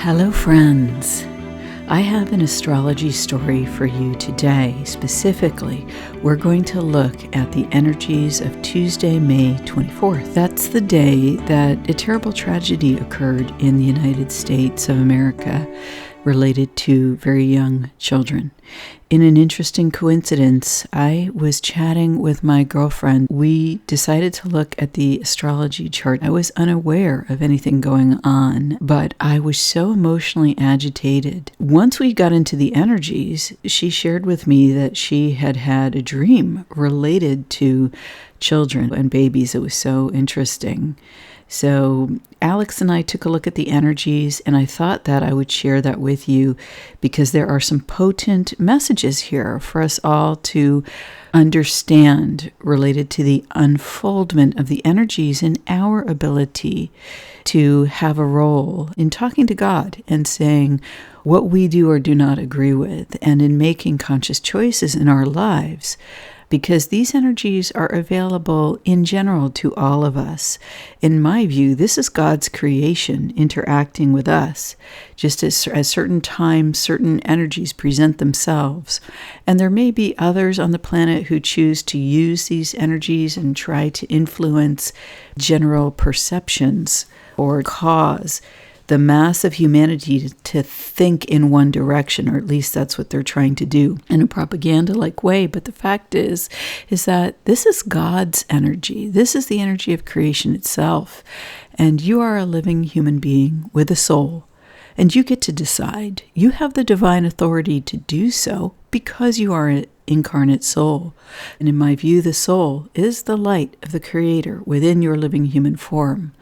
Hello, friends. I have an astrology story for you today. Specifically, we're going to look at the energies of Tuesday, May 24th. That's the day that a terrible tragedy occurred in the United States of America related to very young children. In an interesting coincidence, I was chatting with my girlfriend. We decided to look at the astrology chart. I was unaware of anything going on, but I was so emotionally agitated. Once we got into the energies, she shared with me that she had had a dream related to children and babies. It was so interesting. So Alex and I took a look at the energies, and I thought that I would share that with you because there are some potent messages here for us all to understand related to the unfoldment of the energies and our ability to have a role in talking to God and saying what we do or do not agree with, and in making conscious choices in our lives. Because these energies are available in general to all of us. In my view, this is God's creation interacting with us, just as at certain times, certain energies present themselves. And there may be others on the planet who choose to use these energies and try to influence general perceptions or cause the mass of humanity to think in one direction, or at least that's what they're trying to do in a propaganda-like way. But the fact is that this is God's energy. This is the energy of creation itself. And you are a living human being with a soul. And you get to decide. You have the divine authority to do so because you are an incarnate soul. And in my view, the soul is the light of the Creator within your living human form.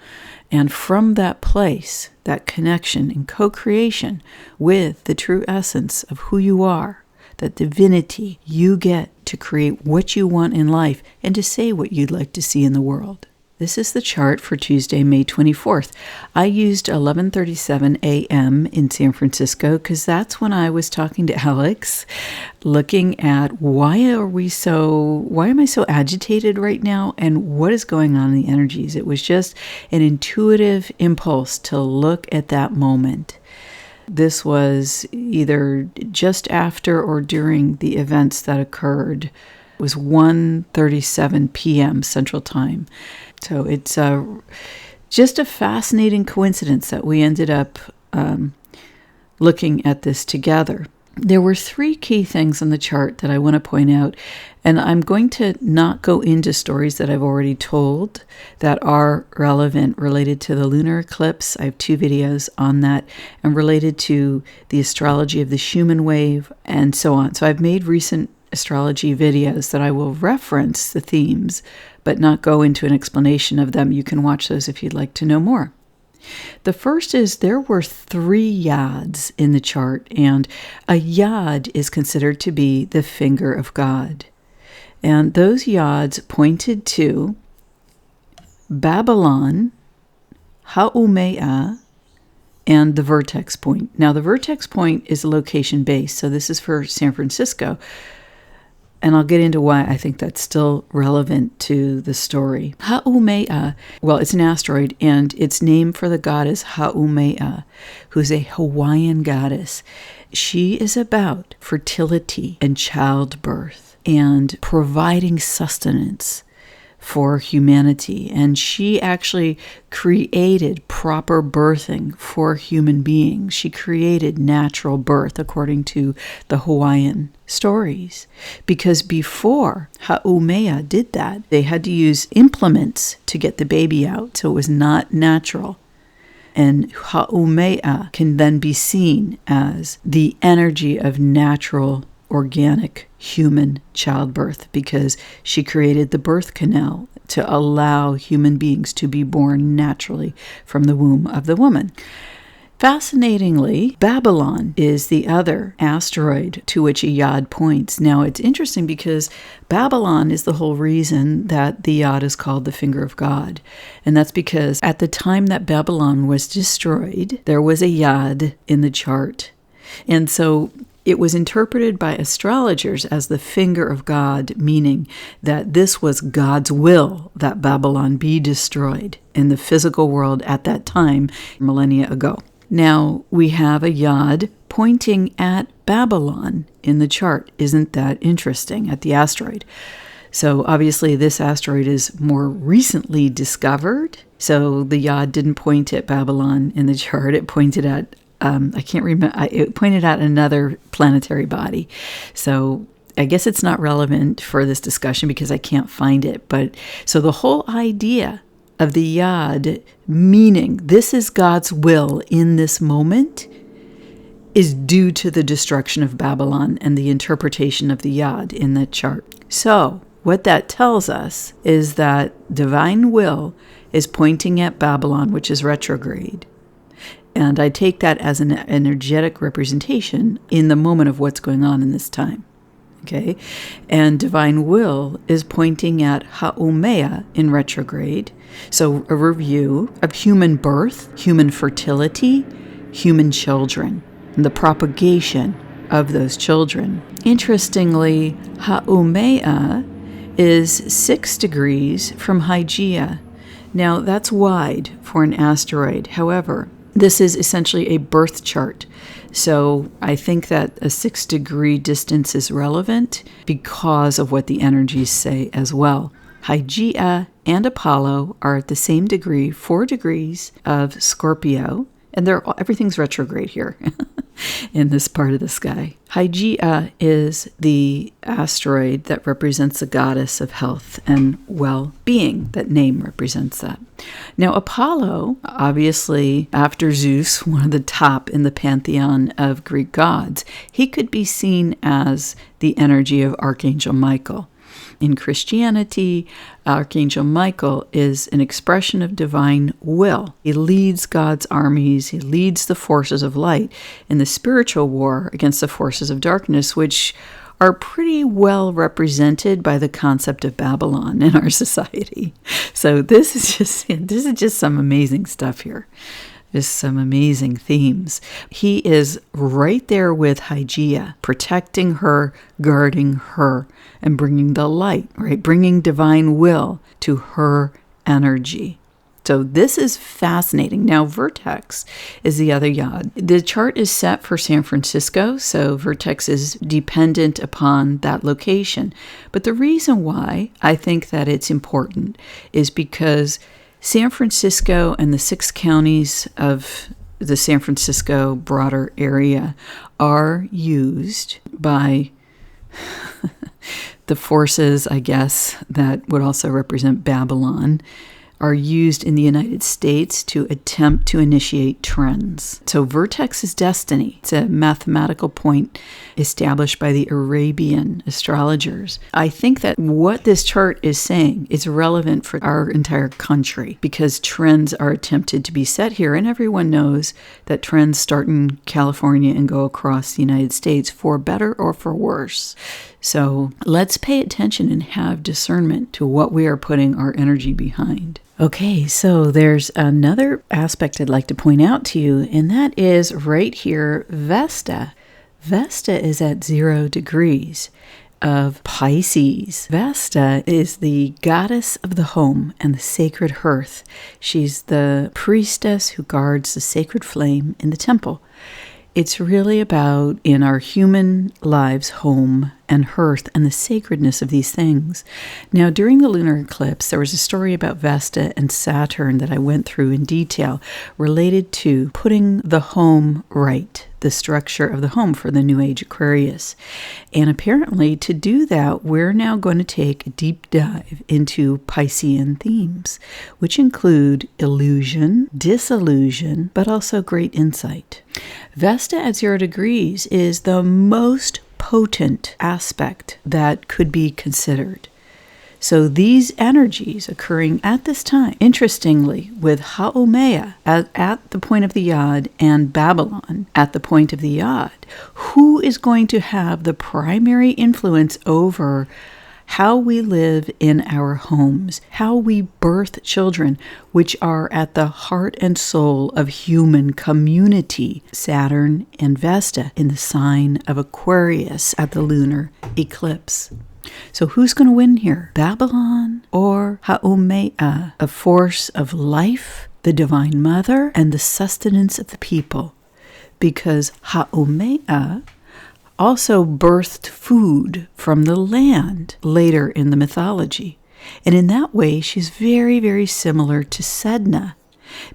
And from that place, that connection and co-creation with the true essence of who you are, that divinity, you get to create what you want in life and to say what you'd like to see in the world. This is the chart for Tuesday, May 24th. I used 11:37 a.m. in San Francisco because that's when I was talking to Alex, looking at why am I so agitated right now and what is going on in the energies. It was just an intuitive impulse to look at that moment. This was either just after or during the events that occurred. It was 1:37 p.m. Central Time. So it's just a fascinating coincidence that we ended up looking at this together. There were three key things on the chart that I want to point out, and I'm going to not go into stories that I've already told that are relevant related to the lunar eclipse. I have 2 videos on that, and related to the astrology of the Schumann wave and so on. So I've made recent astrology videos that I will reference the themes, but not go into an explanation of them. You can watch those if you'd like to know more. The first is there were 3 yads in the chart, and a yad is considered to be the finger of God. And those yads pointed to Babylon, Haumea, and the vertex point. Now, the vertex point is a location base, so this is for San Francisco. And I'll get into why I think that's still relevant to the story. Haumea, well, it's an asteroid, and its name for the goddess Haumea, who's a Hawaiian goddess. She is about fertility and childbirth and providing sustenance for humanity. And she actually created proper birthing for human beings. She created natural birth according to the Hawaiian stories. Because before Haumea did that, they had to use implements to get the baby out, so it was not natural. And Haumea can then be seen as the energy of natural organic human childbirth because she created the birth canal to allow human beings to be born naturally from the womb of the woman. Fascinatingly, Babylon is the other asteroid to which a yad points. Now, it's interesting because Babylon is the whole reason that the yad is called the finger of God. And that's because at the time that Babylon was destroyed, there was a yad in the chart. And so it was interpreted by astrologers as the finger of God, meaning that this was God's will that Babylon be destroyed in the physical world at that time, millennia ago. Now, we have a yod pointing at Babylon in the chart. Isn't that interesting? At the asteroid. So obviously this asteroid is more recently discovered. So the yod didn't point at Babylon in the chart. It pointed at, I can't remember, it pointed at another planetary body. So I guess it's not relevant for this discussion because I can't find it. But so the whole idea of the yod, meaning this is God's will in this moment, is due to the destruction of Babylon and the interpretation of the yod in the chart. So what that tells us is that divine will is pointing at Babylon, which is retrograde. And I take that as an energetic representation in the moment of what's going on in this time. Okay? And divine will is pointing at Haumea in retrograde. So a review of human birth, human fertility, human children, and the propagation of those children. Interestingly, Haumea is 6 degrees from Hygeia. Now, that's wide for an asteroid. However, this is essentially a birth chart. So I think that a 6-degree distance is relevant because of what the energies say as well. Hygeia and Apollo are at the same degree, 4 degrees of Scorpio, and everything's retrograde here in this part of the sky. Hygeia is the asteroid that represents the goddess of health and well-being. That name represents that. Now, Apollo, obviously, after Zeus, one of the top in the pantheon of Greek gods, he could be seen as the energy of Archangel Michael. In Christianity, Archangel Michael is an expression of divine will. He leads God's armies. He leads the forces of light in the spiritual war against the forces of darkness, which are pretty well represented by the concept of Babylon in our society. So this is just some amazing stuff here. There's some amazing themes. He is right there with Hygeia, protecting her, guarding her, and bringing the light, right? Bringing divine will to her energy. So this is fascinating. Now, Vertex is the other yod. The chart is set for San Francisco, so Vertex is dependent upon that location. But the reason why I think that it's important is because San Francisco and the 6 counties of the San Francisco broader area are used by the forces, I guess, that would also represent Babylon, are used in the United States to attempt to initiate trends. So vertex is destiny. It's a mathematical point established by the Arabian astrologers. I think that what this chart is saying is relevant for our entire country because trends are attempted to be set here, and everyone knows that trends start in California and go across the United States for better or for worse. So let's pay attention and have discernment to what we are putting our energy behind. Okay, so there's another aspect I'd like to point out to you, and that is right here, Vesta. Vesta is at 0 degrees of Pisces. Vesta is the goddess of the home and the sacred hearth. She's the priestess who guards the sacred flame in the temple. It's really about, in our human lives, home and hearth and the sacredness of these things. Now, during the lunar eclipse, there was a story about Vesta and Saturn that I went through in detail related to putting the home right, the structure of the home for the New Age Aquarius. And apparently, to do that, we're now going to take a deep dive into Piscean themes, which include illusion, disillusion, but also great insight. Vesta at 0 degrees is the most potent aspect that could be considered. So these energies occurring at this time, interestingly, with Haumea at the point of the yod and Babylon at the point of the yod, who is going to have the primary influence over how we live in our homes, how we birth children, which are at the heart and soul of human community? Saturn and Vesta in the sign of Aquarius at the lunar eclipse. So who's going to win here? Babylon or Haumea, a force of life the Divine Mother and the sustenance of the people, because Haumea also birthed food from the land later in the mythology. And in that way, she's very, very similar to Sedna,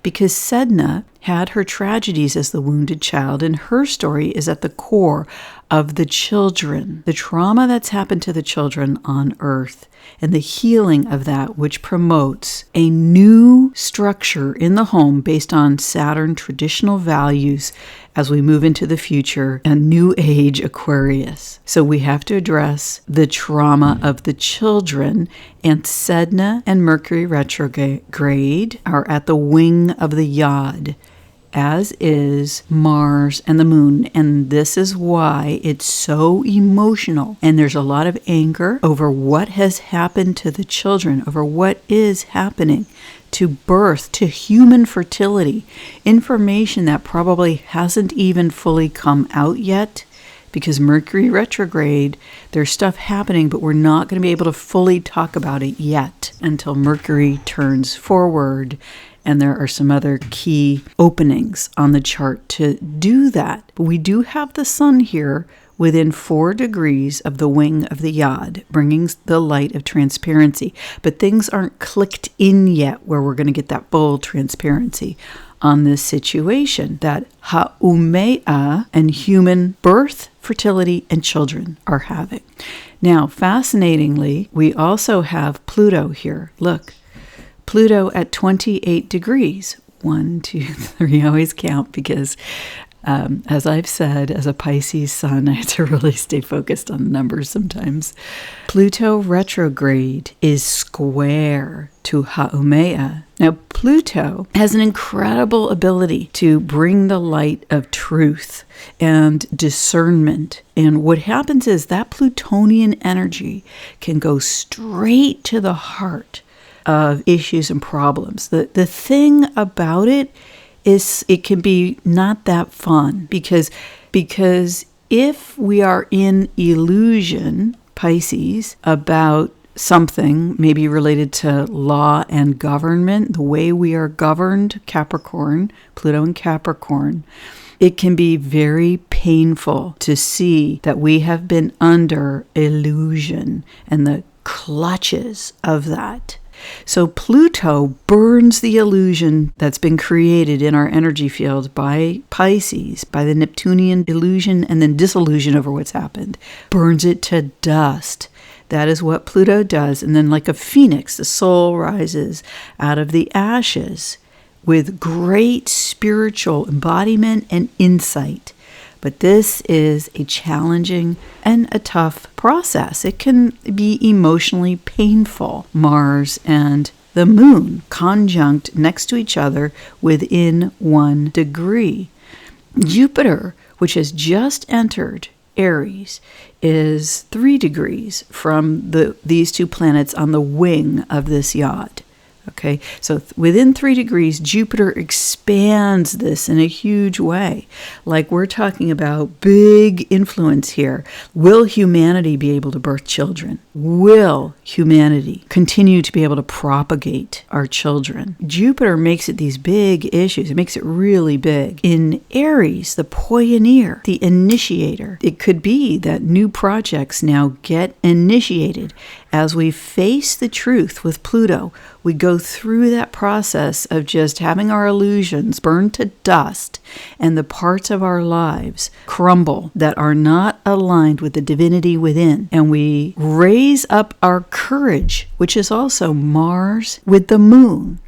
because Sedna had her tragedies as the wounded child, and her story is at the core of the children, the trauma that's happened to the children on Earth, and the healing of that, which promotes a new structure in the home based on Saturn traditional values as we move into the future, a new age Aquarius. So we have to address the trauma of the children, and Sedna and Mercury retrograde are at the wing of the yod, as is Mars and the moon. And this is why it's so emotional. And there's a lot of anger over what has happened to the children, over what is happening to birth, to human fertility. Information that probably hasn't even fully come out yet, because Mercury retrograde, there's stuff happening, but we're not going to be able to fully talk about it yet until Mercury turns forward. And there are some other key openings on the chart to do that. But we do have the sun here within 4 degrees of the wing of the yod, bringing the light of transparency. But things aren't clicked in yet where we're going to get that full transparency on this situation that Haumea and human birth, fertility, and children are having. Now, fascinatingly, we also have Pluto here. Look. Pluto at 28 degrees. 1, 2, 3, I always count because, as I've said, as a Pisces sun, I have to really stay focused on the numbers sometimes. Pluto retrograde is square to Haumea. Now, Pluto has an incredible ability to bring the light of truth and discernment. And what happens is that Plutonian energy can go straight to the heart of issues and problems. The thing about it is it can be not that fun because if we are in illusion, Pisces, about something maybe related to law and government, the way we are governed, Capricorn, Pluto and Capricorn, it can be very painful to see that we have been under illusion and the clutches of that. So Pluto burns the illusion that's been created in our energy field by Pisces, by the Neptunian illusion and then disillusion over what's happened, burns it to dust. That is what Pluto does. And then like a phoenix, the soul rises out of the ashes with great spiritual embodiment and insight. But this is a challenging and a tough process. It can be emotionally painful. Mars and the moon conjunct next to each other within 1 degree. Jupiter, which has just entered Aries, is 3 degrees from these 2 planets on the wing of this yod. Okay, so within 3 degrees, Jupiter expands this in a huge way. Like we're talking about big influence here. Will humanity be able to birth children? Will humanity continue to be able to propagate our children? Jupiter makes it these big issues. It makes it really big. In Aries, the pioneer, the initiator, it could be that new projects now get initiated. As we face the truth with Pluto, we go through that process of just having our illusions burned to dust and the parts of our lives crumble that are not aligned with the divinity within. And we raise up our courage, which is also Mars with the moon.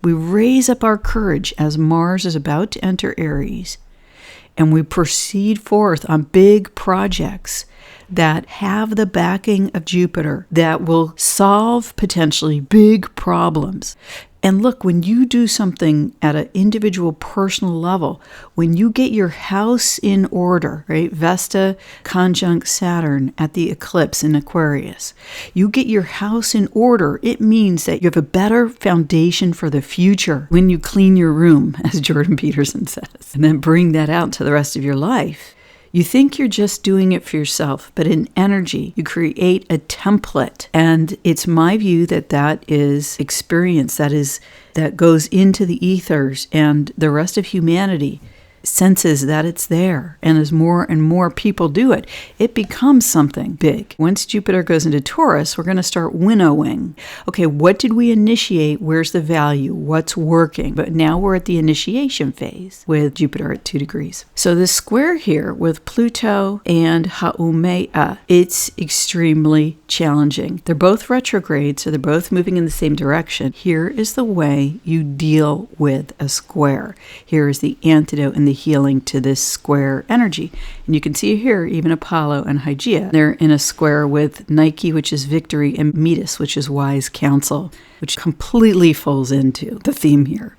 We raise up our courage as Mars is about to enter Aries. And we proceed forth on big projects that have the backing of Jupiter, that will solve potentially big problems. And look, when you do something at an individual personal level, when you get your house in order, right? Vesta conjunct Saturn at the eclipse in Aquarius. You get your house in order. It means that you have a better foundation for the future when you clean your room, as Jordan Peterson says, and then bring that out to the rest of your life. You think you're just doing it for yourself, but in energy, you create a template. And it's my view that that is experience, that goes into the ethers, and the rest of humanity senses that it's there. And as more and more people do it, it becomes something big. Once Jupiter goes into Taurus, we're going to start winnowing. Okay, what did we initiate? Where's the value? What's working? But now we're at the initiation phase with Jupiter at 2 degrees. So the square here with Pluto and Haumea, it's extremely challenging. They're both retrograde, so they're both moving in the same direction. Here is the way you deal with a square. Here is the antidote and the healing to this square energy. And you can see here, even Apollo and Hygeia, they're in a square with Nike, which is victory, and Metis, which is wise counsel, which completely falls into the theme here,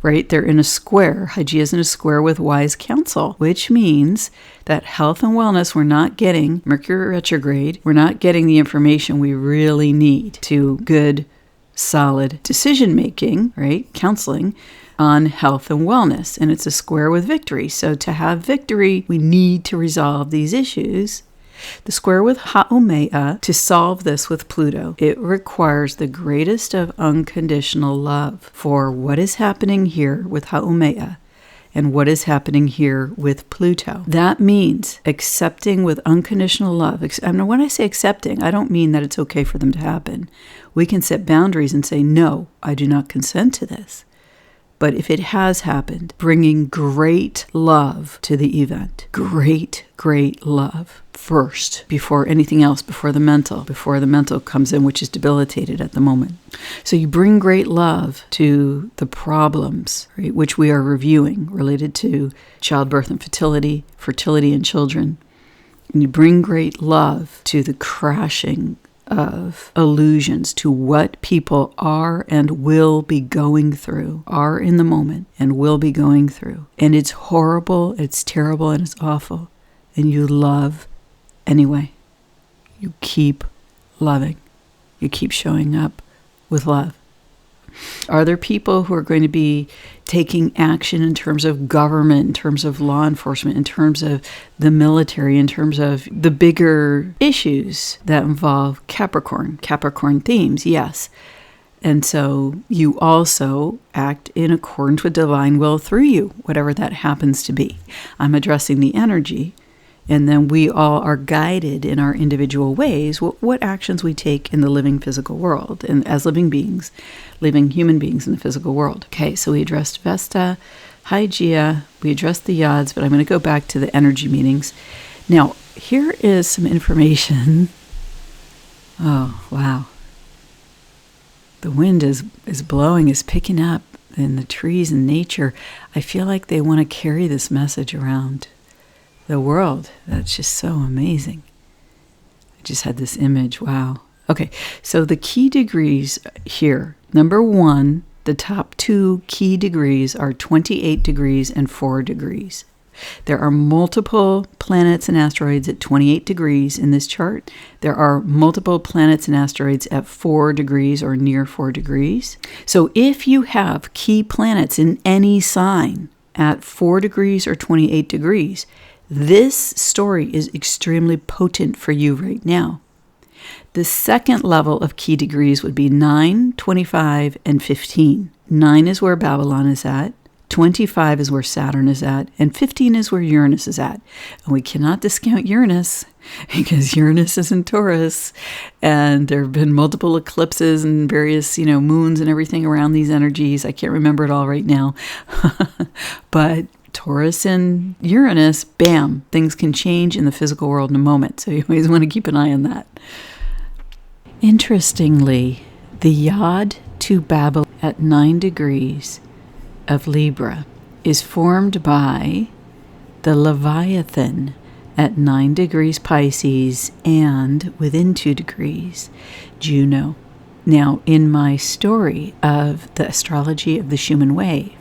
right? They're in a square. Hygeia's in a square with wise counsel, which means that health and wellness, we're not getting Mercury retrograde. We're not getting the information we really need to good, solid decision making, right? Counseling on health and wellness, and it's a square with victory. So to have victory, we need to resolve these issues. The square with Haumea, to solve this with Pluto, it requires the greatest of unconditional love for what is happening here with Haumea and what is happening here with Pluto. That means accepting with unconditional love. And when I say accepting, I don't mean that it's okay for them to happen. We can set boundaries and say, no, I do not consent to this. But if it has happened, bringing great love to the event. Great, great love first, before anything else, before the mental comes in, which is debilitated at the moment. So you bring great love to the problems, right, which we are reviewing, related to childbirth and fertility in children. And you bring great love to the crashing of illusions, to what people are and will be going through, are in the moment and will be going through. And it's horrible, it's terrible, and it's awful. And you love anyway. You keep loving. You keep showing up with love. Are there people who are going to be taking action in terms of government, in terms of law enforcement, in terms of the military, in terms of the bigger issues that involve Capricorn themes? Yes. And so you also act in accordance with divine will through you, whatever that happens to be. I'm addressing the energy. And then we all are guided in our individual ways, what actions we take in the living physical world, and as living beings, living human beings in the physical world. Okay, so we addressed Vesta, Hygeia, we addressed the Yods, but I'm going to go back to the energy meetings. Now, here is some information. Oh, wow. The wind is blowing, is picking up in the trees and nature. I feel like they want to carry this message around the world. That's just so amazing. I just had this image. Wow. Okay, so the key degrees here. Number 1, the top 2 key degrees are 28 degrees and 4 degrees. There are multiple planets and asteroids at 28 degrees in this chart. There are multiple planets and asteroids at 4 degrees or near 4 degrees. So if you have key planets in any sign at 4 degrees or 28 degrees, this story is extremely potent for you right now. The second level of key degrees would be 9, 25, and 15. 9 is where Babylon is at, 25 is where Saturn is at, and 15 is where Uranus is at. And we cannot discount Uranus because Uranus is in Taurus, and there have been multiple eclipses and various, moons and everything around these energies. I can't remember it all right now. But Taurus and Uranus, bam, things can change in the physical world in a moment. So you always want to keep an eye on that. Interestingly, the Yod to Babylon at 9 degrees of Libra is formed by the Leviathan at 9 degrees Pisces and within 2 degrees Juno. Now, in my story of the astrology of the Schumann wave,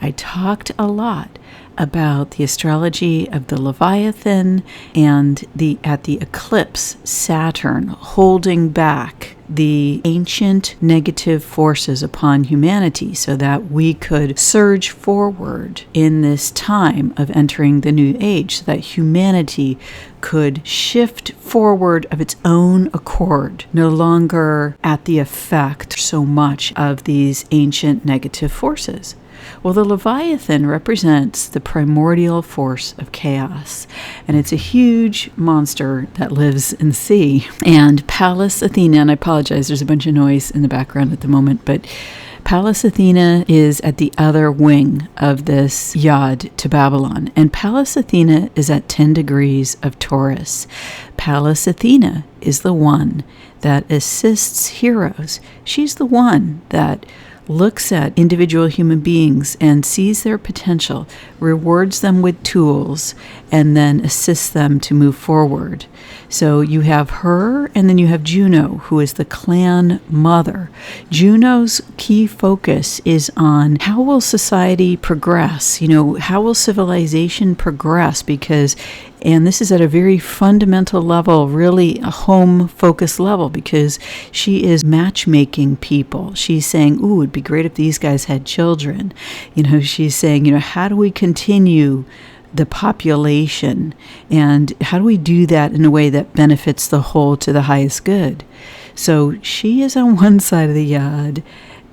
I talked a lot about the astrology of the Leviathan and at the eclipse, Saturn holding back the ancient negative forces upon humanity so that we could surge forward in this time of entering the new age, so that humanity could shift forward of its own accord, no longer at the effect so much of these ancient negative forces. Well, the Leviathan represents the primordial force of chaos, and it's a huge monster that lives in the sea. And Pallas Athena, and I apologize, there's a bunch of noise in the background at the moment, but Pallas Athena is at the other wing of this yod to Babylon, and Pallas Athena is at 10 degrees of Taurus. Pallas Athena is the one that assists heroes. She's the one that looks at individual human beings and sees their potential, rewards them with tools, and then assists them to move forward. So you have her, and then you have Juno, who is the clan mother. Juno's key focus is on how will society progress? How will civilization progress? And this is at a very fundamental level, really a home-focused level, because she is matchmaking people. She's saying, ooh, it'd be great if these guys had children. She's saying, how do we continue the population, and how do we do that in a way that benefits the whole to the highest good? So she is on one side of the yod,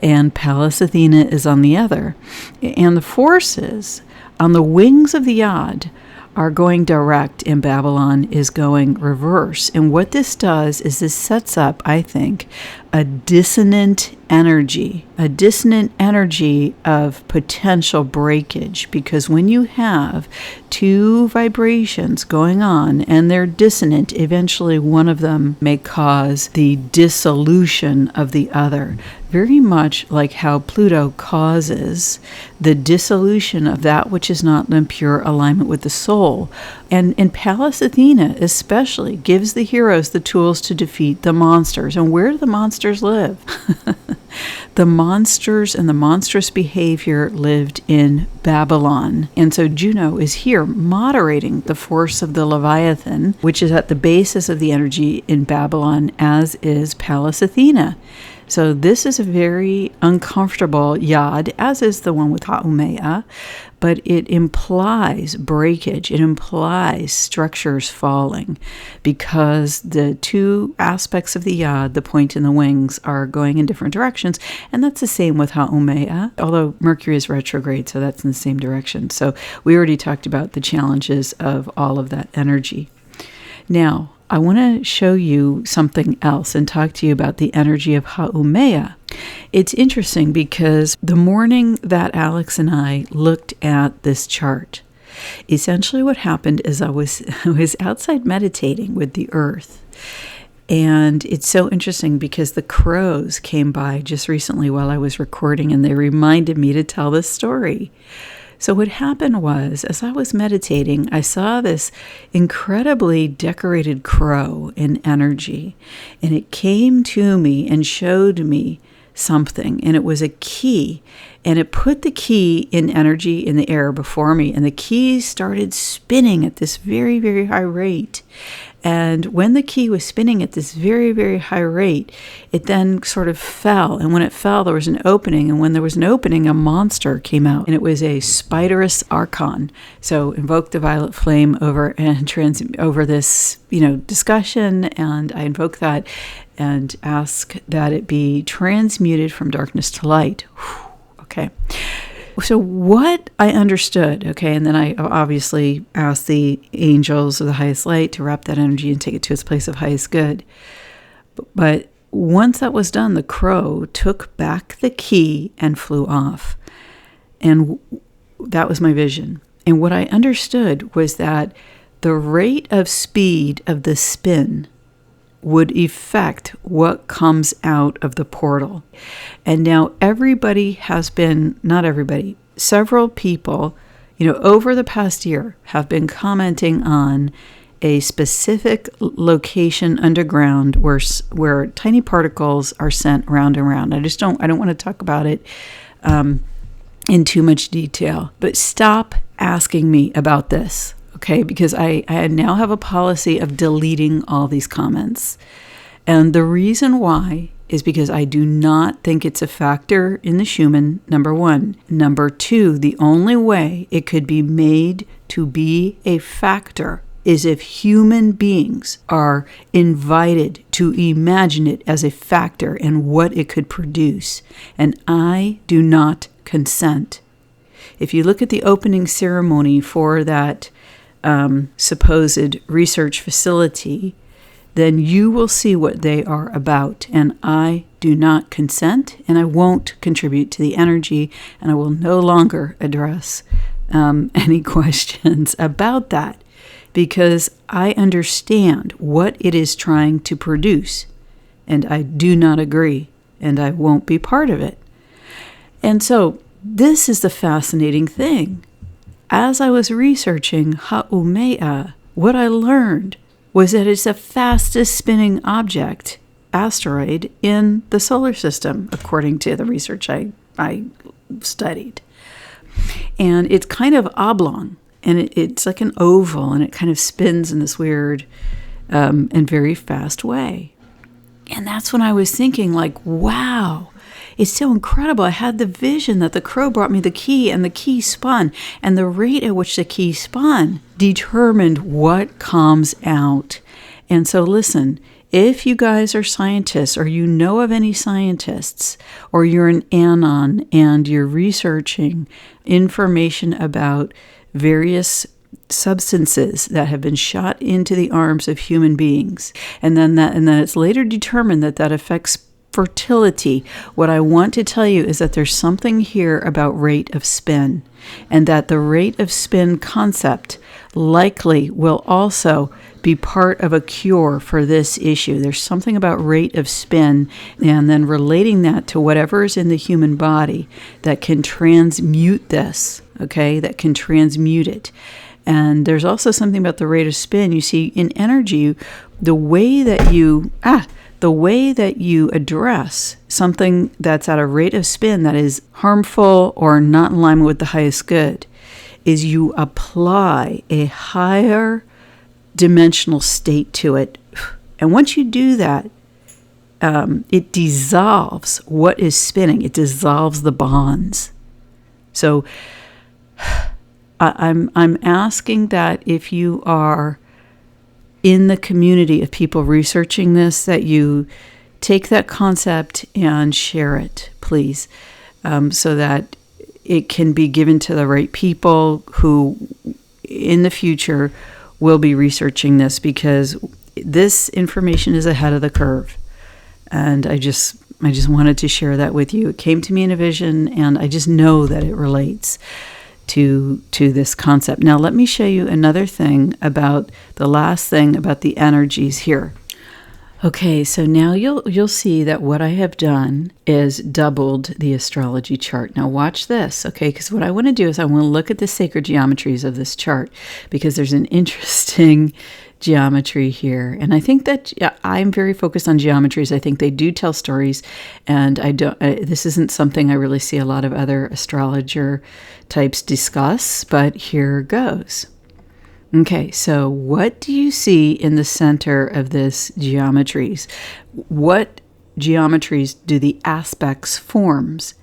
and Pallas Athena is on the other. And the forces on the wings of the yod are going direct, and Babylon is going reverse. And what this does is this sets up, I think, a dissonant energy of potential breakage, because when you have two vibrations going on and they're dissonant, eventually one of them may cause the dissolution of the other. Very much like how Pluto causes the dissolution of that which is not in pure alignment with the soul. And Pallas Athena especially gives the heroes the tools to defeat the monsters. And where do the monsters live? The monsters and the monstrous behavior lived in Babylon. And so Juno is here moderating the force of the Leviathan, which is at the basis of the energy in Babylon, as is Pallas Athena. So this is a very uncomfortable yod, as is the one with Haumea, but it implies breakage. It implies structures falling, because the two aspects of the yod, the point and the wings, are going in different directions. And that's the same with Haumea, although Mercury is retrograde, so that's in the same direction. So we already talked about the challenges of all of that energy. Now, I want to show you something else and talk to you about the energy of Haumea. It's interesting because the morning that Alex and I looked at this chart, essentially what happened is I was outside meditating with the earth. And it's so interesting because the crows came by just recently while I was recording, and they reminded me to tell this story. So what happened was, as I was meditating, I saw this incredibly decorated crow in energy, and it came to me and showed me something, and it was a key, and it put the key in energy in the air before me, and the key started spinning at this very, very high rate. And when the key was spinning at this very, very high rate, it then sort of fell. And when it fell, there was an opening. And when there was an opening, a monster came out. And it was a spiderous archon. So invoke the violet flame over this, discussion. And I invoke that and ask that it be transmuted from darkness to light. Okay. So what I understood, and then I obviously asked the angels of the highest light to wrap that energy and take it to its place of highest good. But once that was done, the crow took back the key and flew off. And that was my vision. And what I understood was that the rate of speed of the spin would affect what comes out of the portal. And now several people, over the past year have been commenting on a specific location underground where tiny particles are sent round and round. I don't want to talk about it in too much detail, but stop asking me about this, okay? Because I now have a policy of deleting all these comments. And the reason why is because I do not think it's a factor in the Schumann, number one. Number two, the only way it could be made to be a factor is if human beings are invited to imagine it as a factor and what it could produce. And I do not consent. If you look at the opening ceremony for that supposed research facility, then you will see what they are about. And I do not consent, and I won't contribute to the energy, and I will no longer address any questions about that, because I understand what it is trying to produce, and I do not agree, and I won't be part of it. And so this is the fascinating thing. As I was researching Haumea, what I learned was that it's the fastest spinning object, asteroid, in the solar system, according to the research I studied. And it's kind of oblong, and it's like an oval, and it kind of spins in this weird and very fast way. And that's when I was thinking, like, wow, it's so incredible. I had the vision that the crow brought me the key, and the key spun, and the rate at which the key spun determined what comes out. And so listen, if you guys are scientists, or you know of any scientists, or you're an anon and you're researching information about various substances that have been shot into the arms of human beings, and then it's later determined that affects fertility, what I want to tell you is that there's something here about rate of spin, and that the rate of spin concept likely will also be part of a cure for this issue. There's something about rate of spin, and then relating that to whatever is in the human body that can transmute this, okay, that can transmute it. And there's also something about the rate of spin. You see, in energy, the way that you address something that's at a rate of spin that is harmful or not in alignment with the highest good is you apply a higher dimensional state to it. And once you do that, it dissolves what is spinning. It dissolves the bonds. So I'm asking that if you are in the community of people researching this, that you take that concept and share it, please, so that it can be given to the right people who in the future will be researching this, because this information is ahead of the curve. And I just wanted to share that with you. It came to me in a vision, and I just know that it relates to this concept. Now, let me show you another thing about the last thing about the energies here. Okay, so now you'll see that what I have done is doubled the astrology chart. Now watch this, okay? Because what I want to do is I want to look at the sacred geometries of this chart, because there's an interesting geometry here. And I think that I'm very focused on geometries. I think they do tell stories, and this isn't something I really see a lot of other astrologer types discuss, but here goes. Okay, so what do you see in the center of this geometries? What geometries do the aspects forms?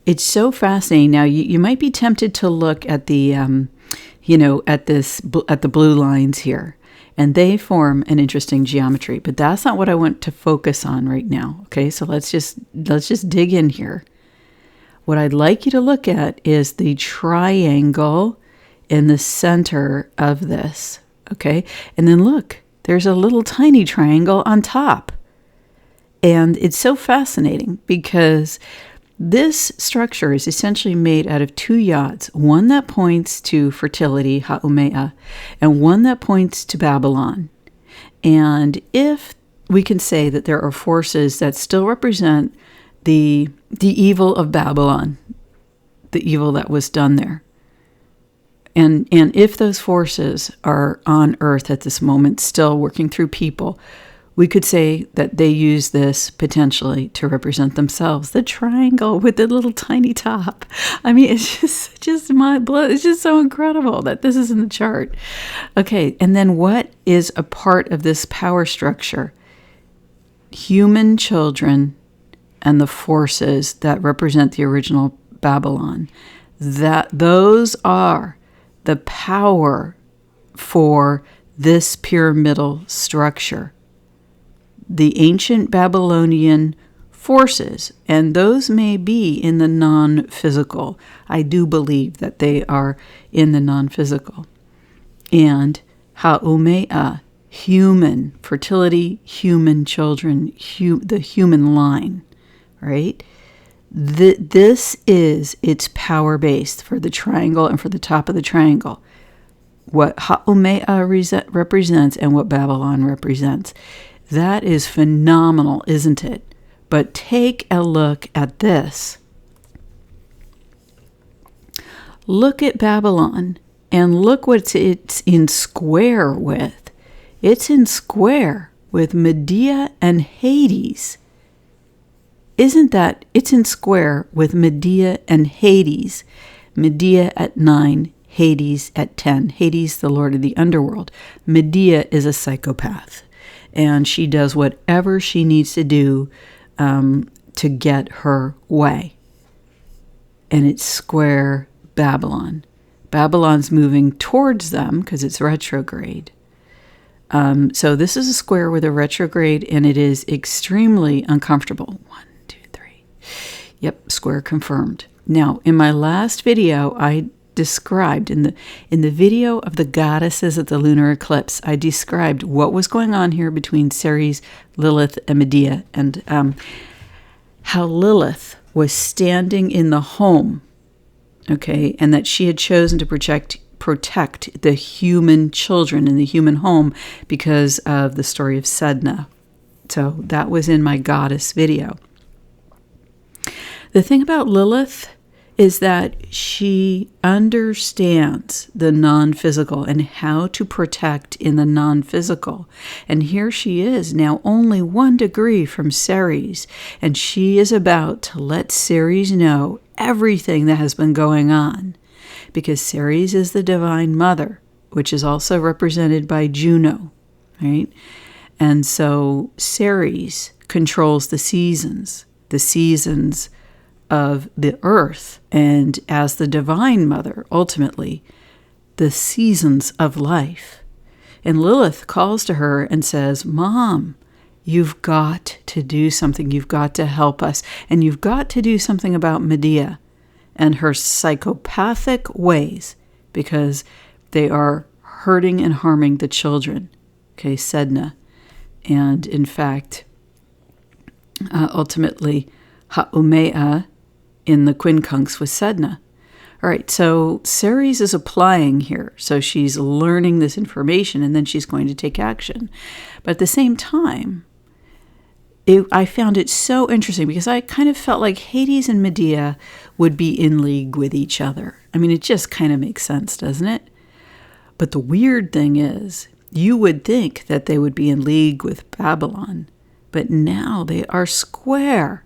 It's so fascinating. Now, you might be tempted to look at the, at the blue lines here, and they form an interesting geometry. But that's not what I want to focus on right now. Okay, so let's just dig in here. What I'd like you to look at is the triangle in the center of this, okay? And then look, there's a little tiny triangle on top. And it's so fascinating because this structure is essentially made out of two yachts, one that points to fertility, Haumea, and one that points to Babylon. And if we can say that there are forces that still represent the evil of Babylon, the evil that was done there, and if those forces are on Earth at this moment, still working through people, We could say that they use this potentially to represent themselves. The triangle with the little tiny top. I mean, it's just my blood. It's just so incredible that this is in the chart. Okay, and then what is a part of this power structure? Human children and the forces that represent the original Babylon. Those are the power for this pyramidal structure. The ancient Babylonian forces, and those may be in the non-physical. I do believe that they are in the non-physical. And Haumea, human, fertility, human children, the human line, right? This is its power base for the triangle and for the top of the triangle. What Haumea represents and what Babylon represents. That is phenomenal, isn't it? But take a look at this. Look at Babylon and look what it's in square with. It's in square with Medea and Hades. Isn't that? It's in square with Medea and Hades. Medea at 9, Hades at 10. Hades, the lord of the underworld. Medea is a psychopath. And she does whatever she needs to do to get her way. And it's square Babylon. Babylon's moving towards them because it's retrograde. So this is a square with a retrograde, and it is extremely uncomfortable. 1, 2, 3. Yep, square confirmed. Now, in my last video, I described in the video of the goddesses at the lunar eclipse, I described what was going on here between Ceres, Lilith, and Medea, and how Lilith was standing in the home, okay, and that she had chosen to protect the human children in the human home because of the story of Sedna. So that was in my goddess video. The thing about Lilith is that she understands the non-physical and how to protect in the non-physical. And here she is now only 1 degree from Ceres, and she is about to let Ceres know everything that has been going on, because Ceres is the divine mother, which is also represented by Juno, right? And so Ceres controls the seasons of the earth, and as the divine mother, ultimately, the seasons of life. And Lilith calls to her and says, Mom, you've got to do something. You've got to help us. And you've got to do something about Medea and her psychopathic ways, because they are hurting and harming the children. Okay, Sedna. And in fact, ultimately, Haumea in the quincunx with Sedna. All right, so Ceres is applying here. So she's learning this information, and then she's going to take action. But at the same time, I found it so interesting because I kind of felt like Hades and Medea would be in league with each other. I mean, it just kind of makes sense, doesn't it? But the weird thing is, you would think that they would be in league with Babylon, but now they are square.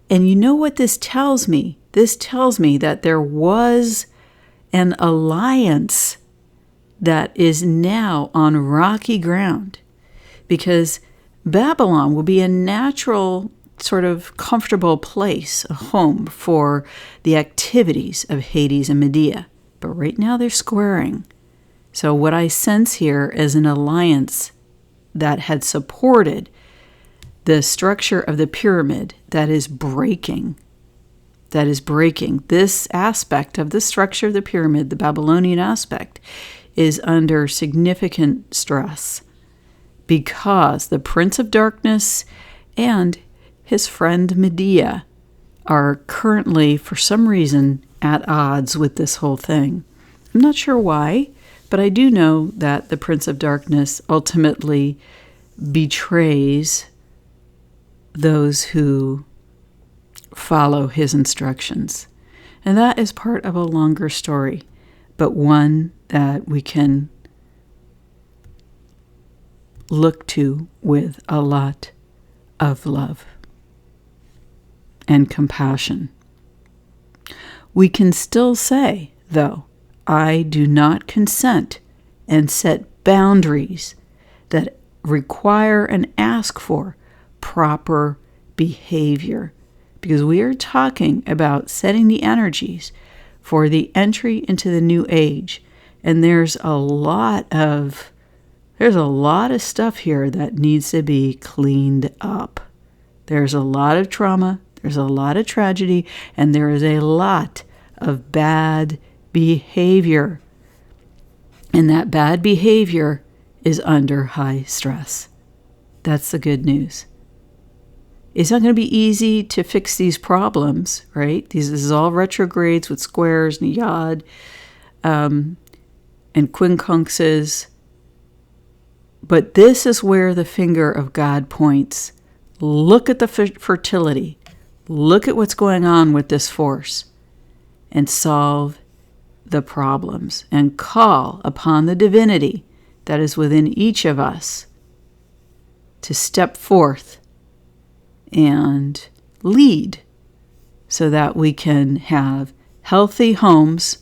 And you know what this tells me? This tells me that there was an alliance that is now on rocky ground, because Babylon will be a natural, sort of comfortable place, a home for the activities of Hades and Medea. But right now they're squaring. So what I sense here is an alliance that had supported the structure of the pyramid that is breaking. This aspect of the structure of the pyramid, the Babylonian aspect, is under significant stress because the Prince of Darkness and his friend Medea are currently, for some reason, at odds with this whole thing. I'm not sure why, but I do know that the Prince of Darkness ultimately betrays those who follow his instructions. And that is part of a longer story, but one that we can look to with a lot of love and compassion. We can still say, though, I do not consent and set boundaries that require and ask for proper behavior, because we are talking about setting the energies for the entry into the new age. And there's a lot of stuff here that needs to be cleaned up. There's a lot of trauma, there's a lot of tragedy, and there is a lot of bad behavior. And that bad behavior is under high stress. That's the good news. It's not going to be easy to fix these problems, right? This is all retrogrades with squares and yod and quincunxes. But this is where the finger of God points. Look at the fertility. Look at what's going on with this force and solve the problems and call upon the divinity that is within each of us to step forth and lead so that we can have healthy homes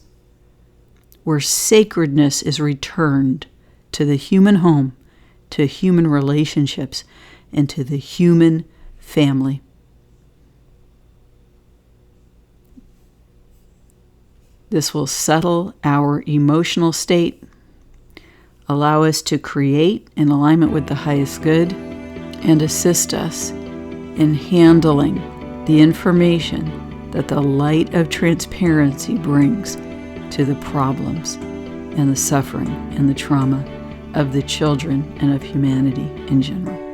where sacredness is returned to the human home, to human relationships, and to the human family. This will settle our emotional state, allow us to create in alignment with the highest good, and assist us in handling the information that the light of transparency brings to the problems and the suffering and the trauma of the children and of humanity in general.